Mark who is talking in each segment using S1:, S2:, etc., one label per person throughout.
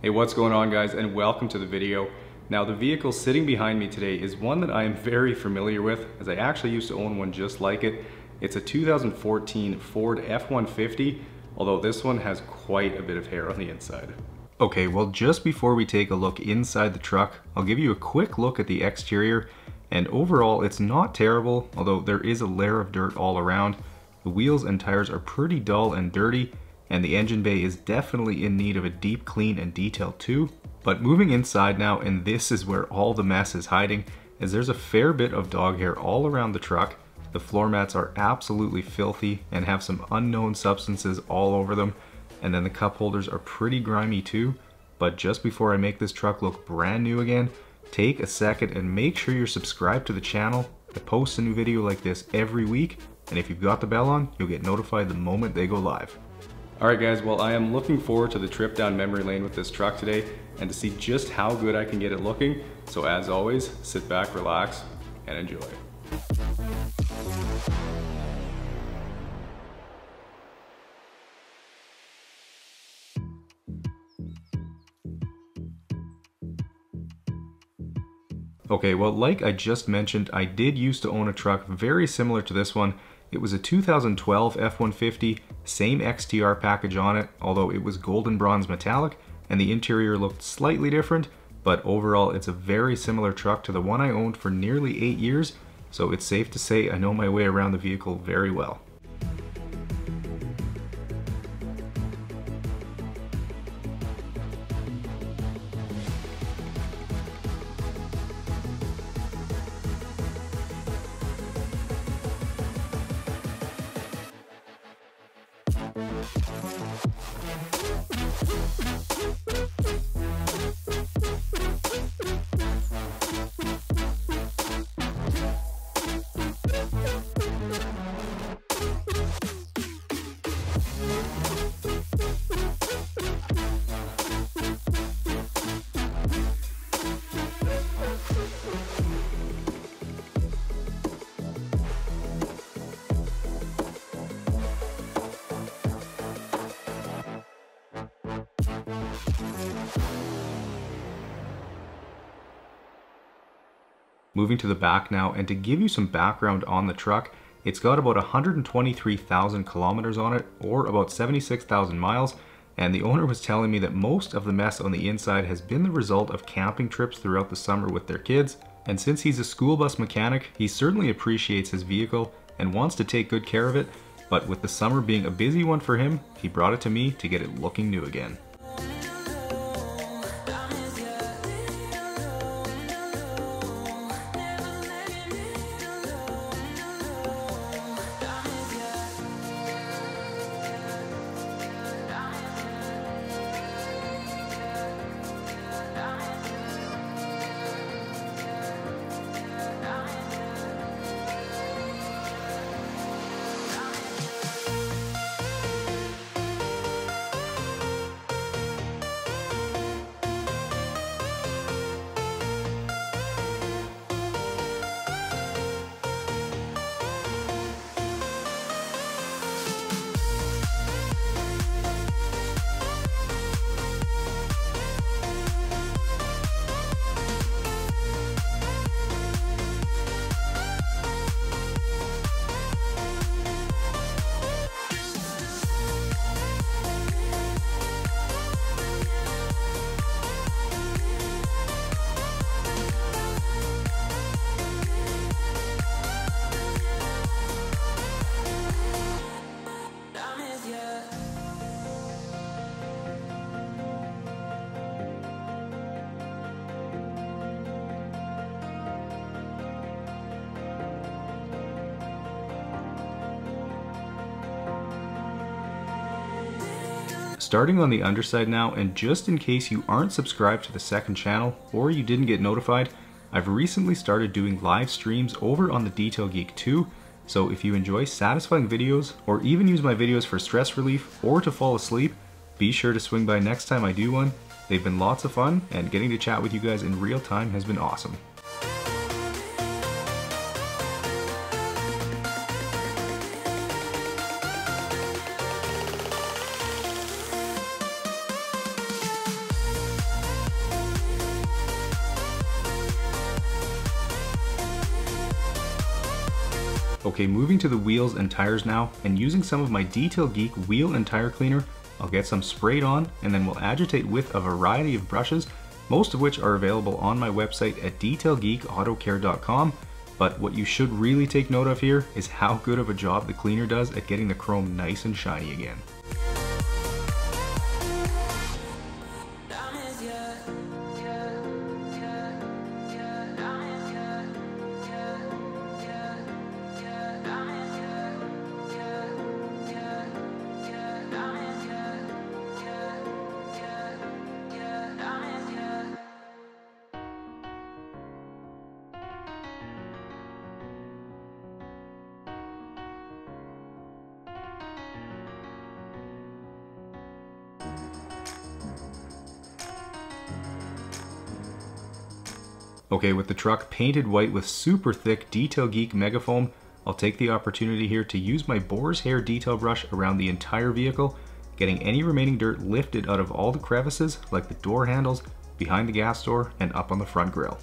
S1: Hey, what's going on guys, and welcome to the video. Now the vehicle sitting behind me today is one that I am very familiar with, as I actually used to own one just like it. It's a 2014 Ford F-150, although this one has quite a bit of hair on the inside. Okay, well just before we take a look inside the truck, I'll give you a quick look at the exterior, and overall it's not terrible, although there is a layer of dirt all around. The wheels and tires are pretty dull and dirty, and the engine bay is definitely in need of a deep clean and detail too. But moving inside now, and this is where all the mess is hiding, as there's a fair bit of dog hair all around the truck. The floor mats are absolutely filthy and have some unknown substances all over them, and then the cup holders are pretty grimy too. But just before I make this truck look brand new again, take a second and make sure you're subscribed to the channel. I post a new video like this every week, and if you've got the bell on, you'll get notified the moment they go live. Alright guys, well I am looking forward to the trip down memory lane with this truck today and to see just how good I can get it looking. So as always, sit back, relax, and enjoy. Okay, well like I just mentioned, I did used to own a truck very similar to this one. It was a 2012 F-150, same XTR package on it, although it was golden bronze metallic and the interior looked slightly different, but overall it's a very similar truck to the one I owned for nearly 8 years, so it's safe to say I know my way around the vehicle very well. Moving to the back now, and to give you some background on the truck, it's got about 123,000 kilometers on it, or about 76,000 miles, and the owner was telling me that most of the mess on the inside has been the result of camping trips throughout the summer with their kids, and since he's a school bus mechanic, he certainly appreciates his vehicle and wants to take good care of it, but with the summer being a busy one for him, he brought it to me to get it looking new again. Starting on the underside now, and just in case you aren't subscribed to the second channel or you didn't get notified, I've recently started doing live streams over on the Detail Geek too, so if you enjoy satisfying videos or even use my videos for stress relief or to fall asleep, be sure to swing by next time I do one. They've been lots of fun, and getting to chat with you guys in real time has been awesome. Okay, moving to the wheels and tires now, and using some of my Detail Geek wheel and tire cleaner, I'll get some sprayed on, and then we'll agitate with a variety of brushes, most of which are available on my website at detailgeekautocare.com. But what you should really take note of here is how good of a job the cleaner does at getting the chrome nice and shiny again. Okay, with the truck painted white with super thick Detail Geek Megafoam, I'll take the opportunity here to use my boar's hair detail brush around the entire vehicle, getting any remaining dirt lifted out of all the crevices like the door handles, behind the gas door, and up on the front grille.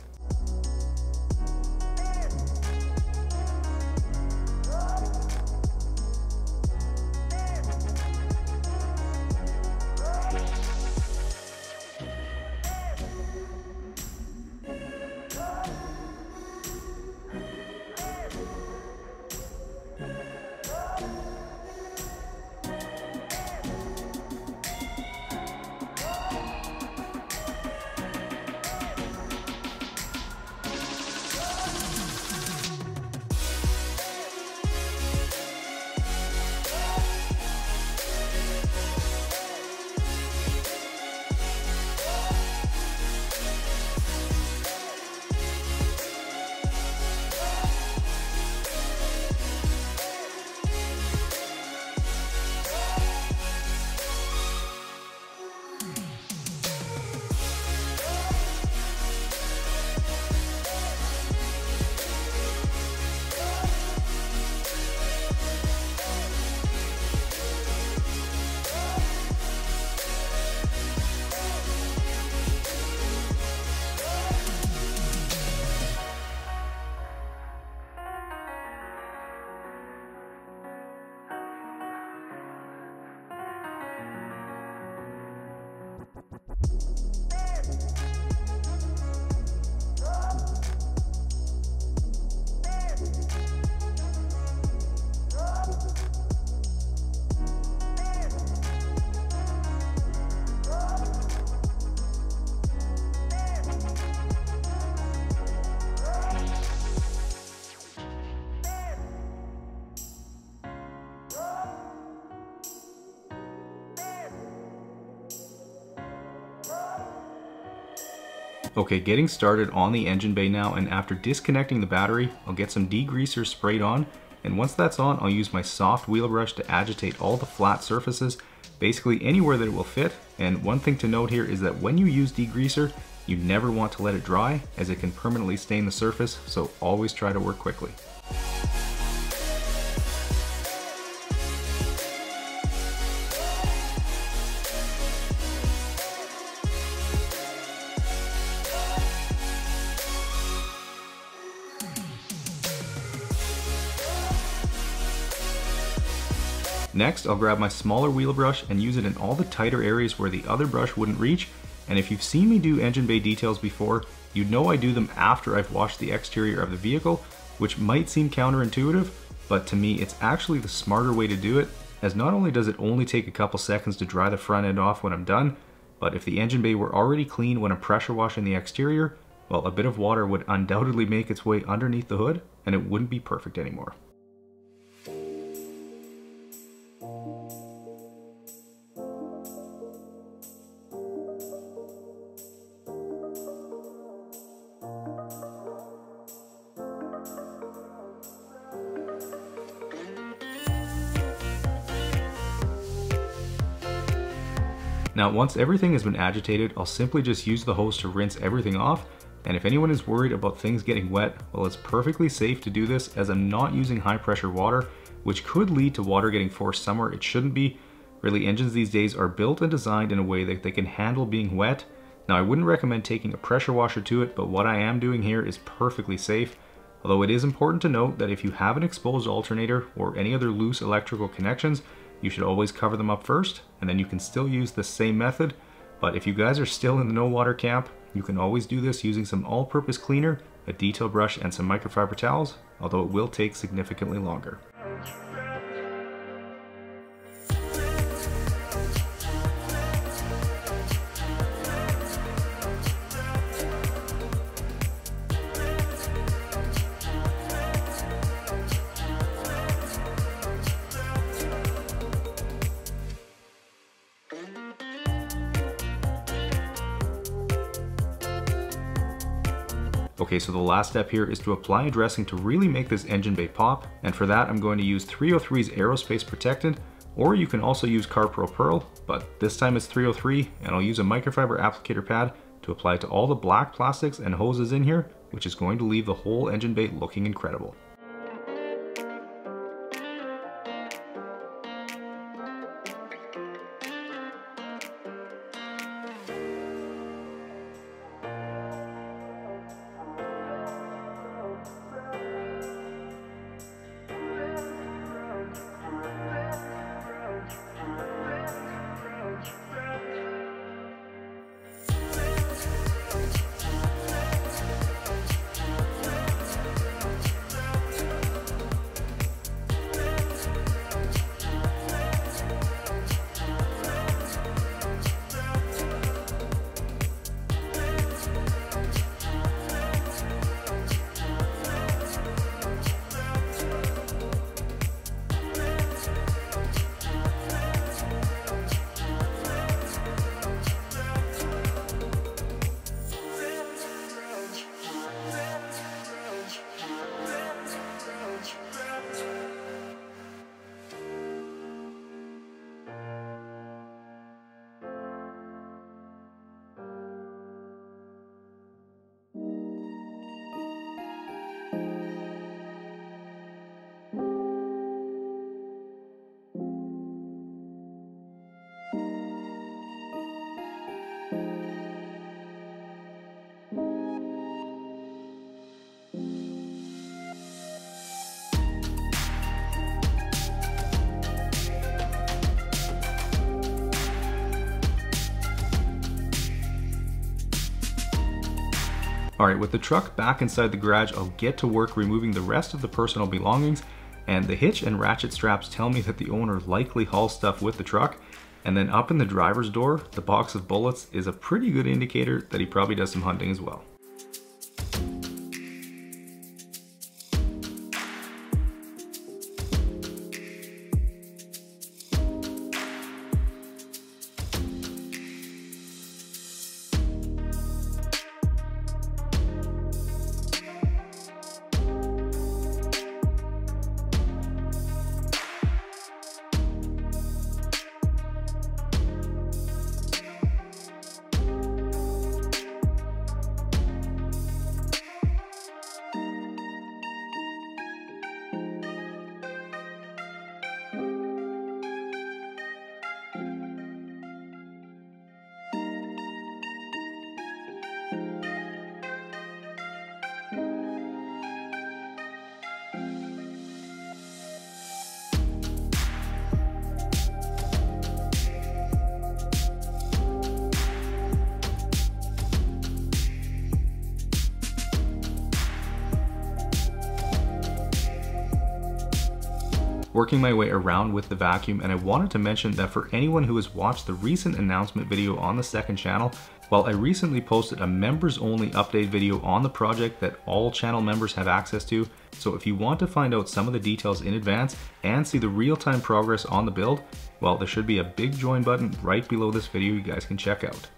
S1: Okay, getting started on the engine bay now, and after disconnecting the battery, I'll get some degreaser sprayed on, and once that's on, I'll use my soft wheel brush to agitate all the flat surfaces, basically anywhere that it will fit. And one thing to note here is that when you use degreaser, you never want to let it dry, as it can permanently stain the surface, so always try to work quickly. Next, I'll grab my smaller wheel brush and use it in all the tighter areas where the other brush wouldn't reach. And if you've seen me do engine bay details before, you'd know I do them after I've washed the exterior of the vehicle, which might seem counterintuitive, but to me it's actually the smarter way to do it, as not only does it only take a couple seconds to dry the front end off when I'm done, but if the engine bay were already clean when I'm pressure washing the exterior, well, a bit of water would undoubtedly make its way underneath the hood and it wouldn't be perfect anymore. Now, once everything has been agitated, I'll simply just use the hose to rinse everything off. And if anyone is worried about things getting wet, well, it's perfectly safe to do this, as I'm not using high pressure water, which could lead to water getting forced somewhere it shouldn't be. Really, engines these days are built and designed in a way that they can handle being wet. Now, I wouldn't recommend taking a pressure washer to it, but what I am doing here is perfectly safe. Although it is important to note that if you have an exposed alternator or any other loose electrical connections, you should always cover them up first, and then you can still use the same method. But if you guys are still in the no water camp, you can always do this using some all-purpose cleaner, a detail brush, and some microfiber towels, although it will take significantly longer. Okay, so the last step here is to apply a dressing to really make this engine bay pop, and for that I'm going to use 303's Aerospace Protectant, or you can also use Carpro Pearl, but this time it's 303, and I'll use a microfiber applicator pad to apply to all the black plastics and hoses in here, which is going to leave the whole engine bay looking incredible. Alright, with the truck back inside the garage, I'll get to work removing the rest of the personal belongings, and the hitch and ratchet straps tell me that the owner likely hauls stuff with the truck, and then up in the driver's door, the box of bullets is a pretty good indicator that he probably does some hunting as well. Working my way around with the vacuum, and I wanted to mention that for anyone who has watched the recent announcement video on the second channel, well, I recently posted a members only update video on the project that all channel members have access to. So if you want to find out some of the details in advance and see the real-time progress on the build, well, there should be a big join button right below this video you guys can check out.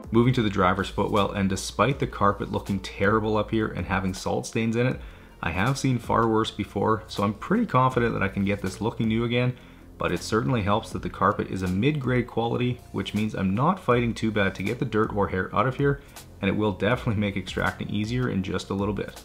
S1: Moving to the driver's footwell, and despite the carpet looking terrible up here and having salt stains in it, I have seen far worse before, so I'm pretty confident that I can get this looking new again, but it certainly helps that the carpet is a mid-grade quality, which means I'm not fighting too bad to get the dirt or hair out of here, and it will definitely make extracting easier in just a little bit.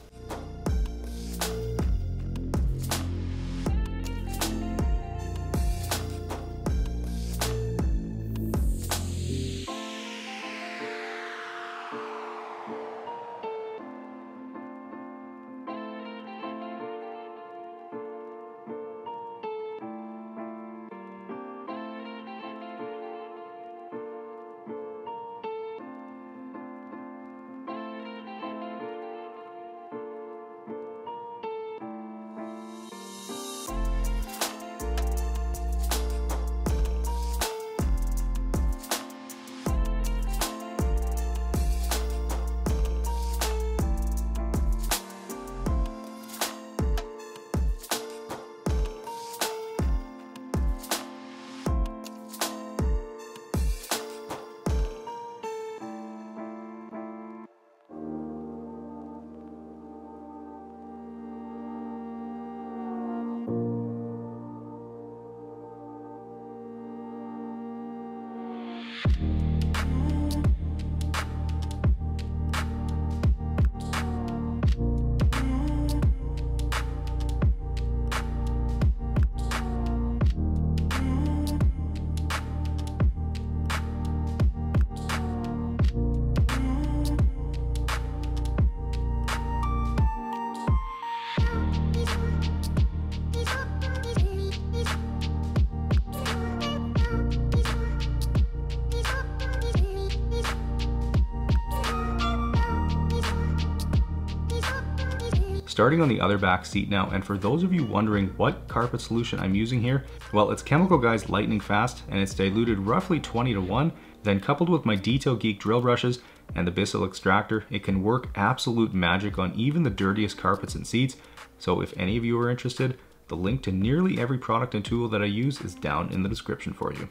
S1: Starting on the other back seat now, and for those of you wondering what carpet solution I'm using here, well, it's Chemical Guy's Lightning Fast, and it's diluted roughly 20:1, then coupled with my Detail Geek drill brushes and the Bissell extractor, it can work absolute magic on even the dirtiest carpets and seats. So if any of you are interested, the link to nearly every product and tool that I use is down in the description for you.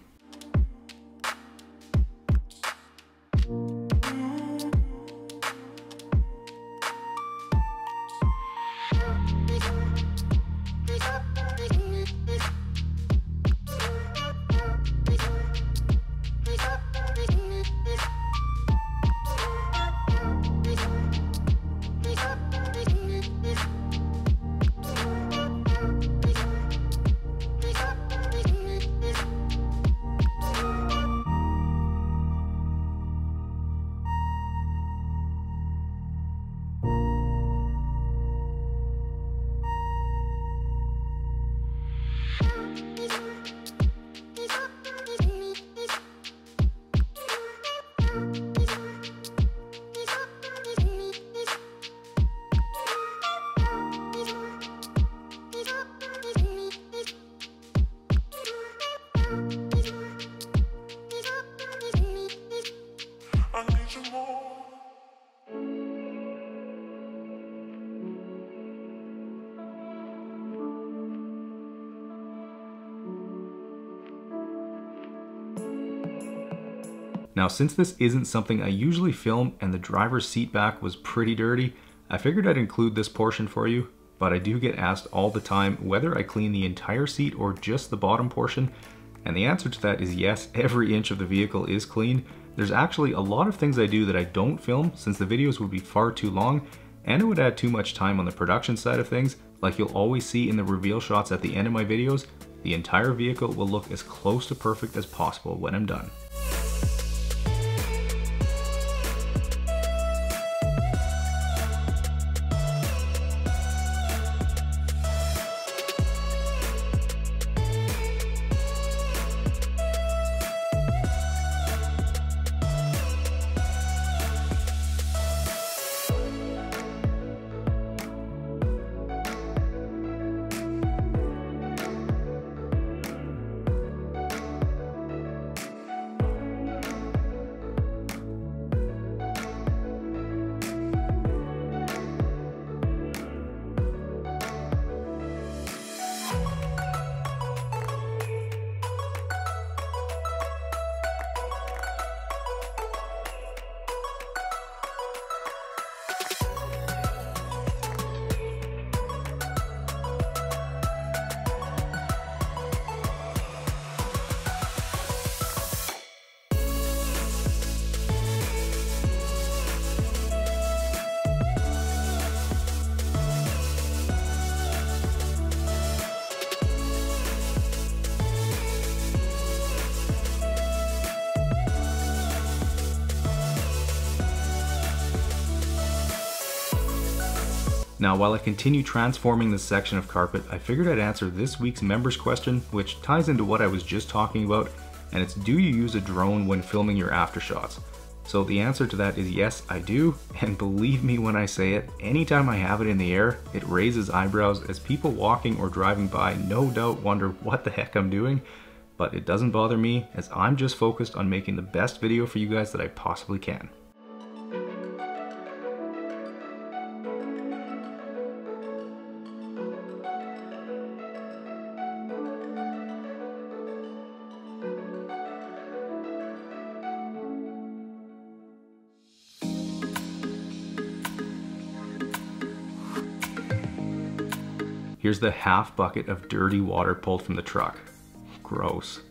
S1: Now, since this isn't something I usually film and the driver's seat back was pretty dirty, I figured I'd include this portion for you, but I do get asked all the time whether I clean the entire seat or just the bottom portion, and the answer to that is yes, every inch of the vehicle is clean. There's actually a lot of things I do that I don't film since the videos would be far too long, and it would add too much time on the production side of things. Like you'll always see in the reveal shots at the end of my videos, the entire vehicle will look as close to perfect as possible when I'm done. Now, while I continue transforming this section of carpet, I figured I'd answer this week's members question, which ties into what I was just talking about, and it's, do you use a drone when filming your aftershots? So the answer to that is yes, I do, and believe me when I say it, anytime I have it in the air, it raises eyebrows as people walking or driving by no doubt wonder what the heck I'm doing, but it doesn't bother me as I'm just focused on making the best video for you guys that I possibly can. Here's the half bucket of dirty water pulled from the truck. Gross.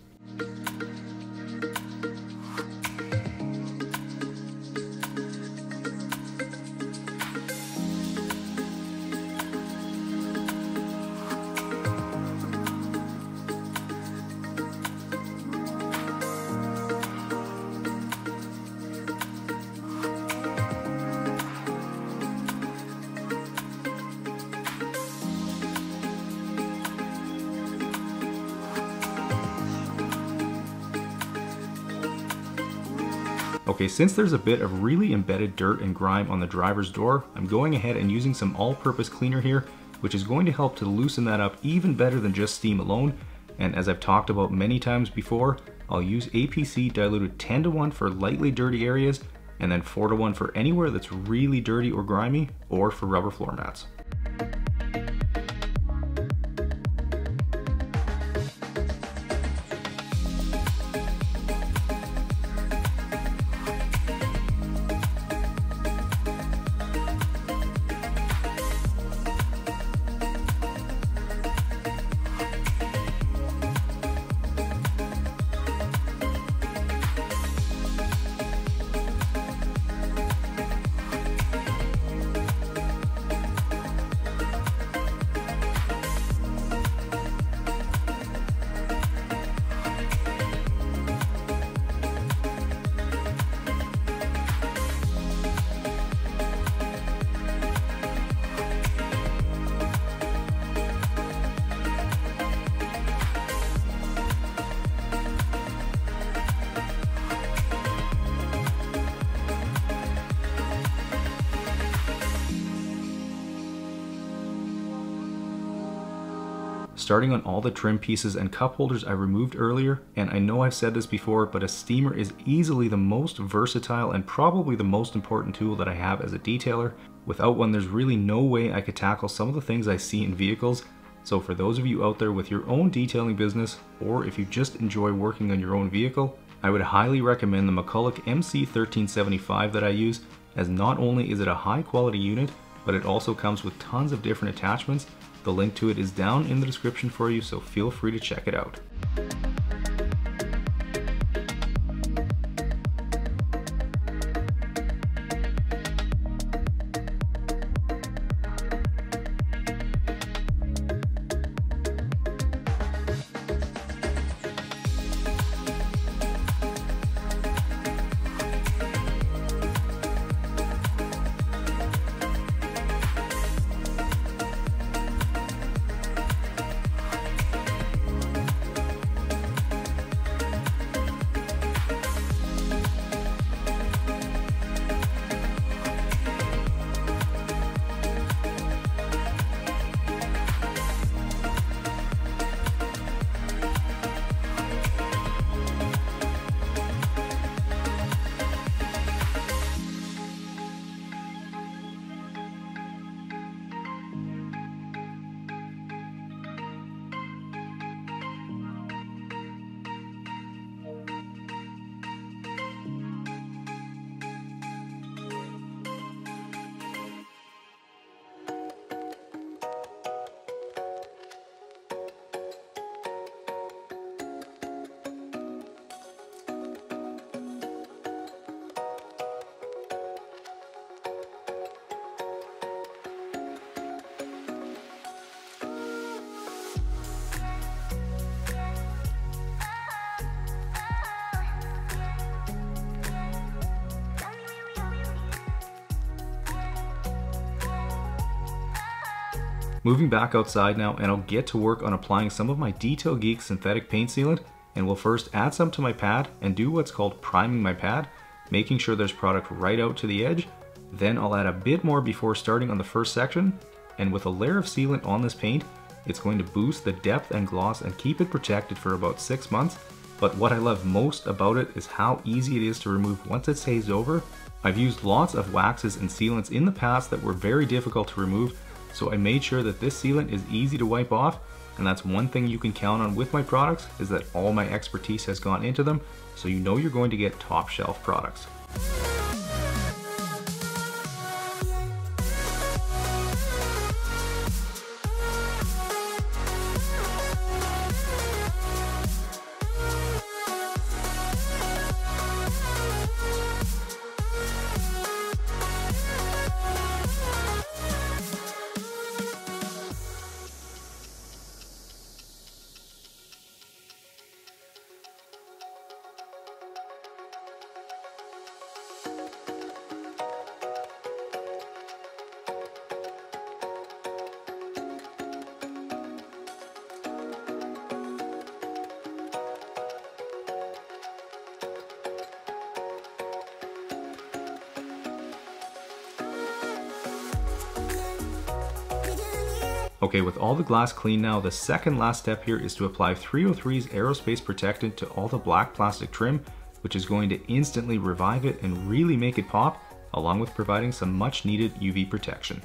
S1: Okay, since there's a bit of really embedded dirt and grime on the driver's door, I'm going ahead and using some all-purpose cleaner here, which is going to help to loosen that up even better than just steam alone. And as I've talked about many times before, I'll use APC diluted 10:1 for lightly dirty areas, and then 4:1 for anywhere that's really dirty or grimy, or for rubber floor mats. Starting on all the trim pieces and cup holders I removed earlier, and I know I've said this before, but a steamer is easily the most versatile and probably the most important tool that I have as a detailer. Without one, there's really no way I could tackle some of the things I see in vehicles. So for those of you out there with your own detailing business, or if you just enjoy working on your own vehicle, I would highly recommend the McCulloch MC1375 that I use, as not only is it a high quality unit, but it also comes with tons of different attachments. The link to it is down in the description for you, so feel free to check it out. Moving back outside now, and I'll get to work on applying some of my Detail Geek synthetic paint sealant, and we'll first add some to my pad and do what's called priming my pad, making sure there's product right out to the edge. Then I'll add a bit more before starting on the first section, and with a layer of sealant on this paint, it's going to boost the depth and gloss and keep it protected for about 6 months. But what I love most about it is how easy it is to remove once it stays over. I've used lots of waxes and sealants in the past that were very difficult to remove, so I made sure that this sealant is easy to wipe off, and that's one thing you can count on with my products, is that all my expertise has gone into them, so you know you're going to get top shelf products. Okay, with all the glass clean now, the second last step here is to apply 303's aerospace protectant to all the black plastic trim, which is going to instantly revive it and really make it pop, along with providing some much needed UV protection.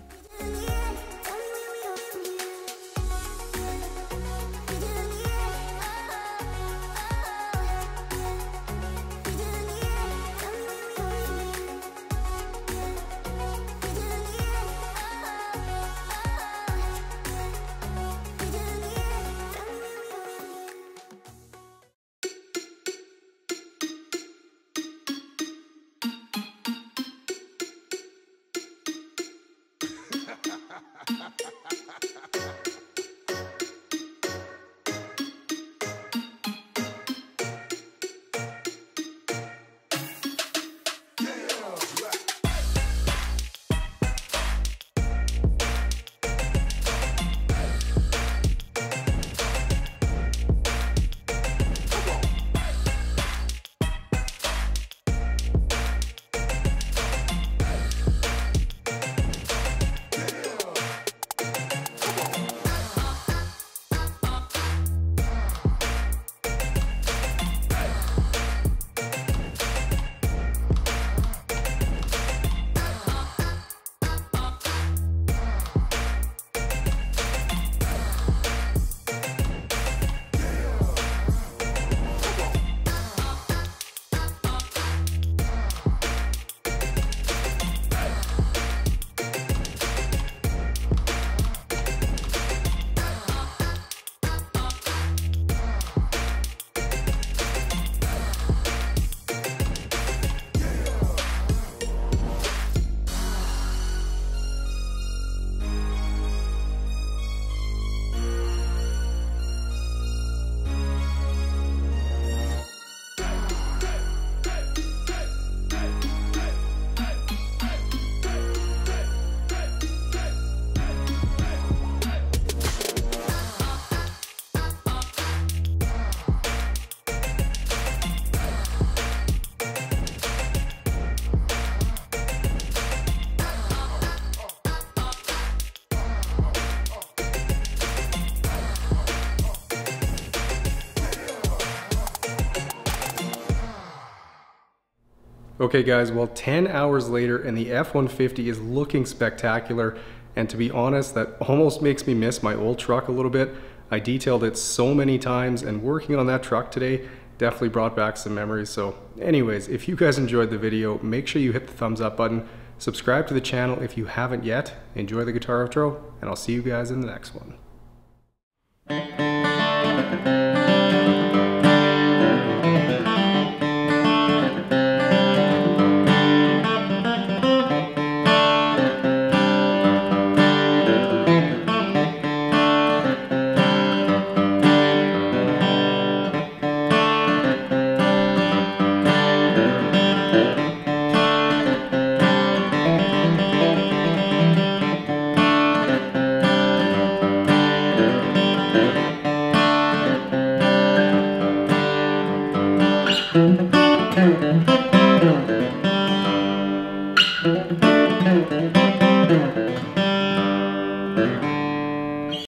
S1: Okay guys, well 10 hours later and the F-150 is looking spectacular, and to be honest, that almost makes me miss my old truck a little bit. I detailed it so many times, and working on that truck today definitely brought back some memories. So anyways, if you guys enjoyed the video, make sure you hit the thumbs up button, subscribe to the channel if you haven't yet, enjoy the guitar outro, and I'll see you guys in the next one.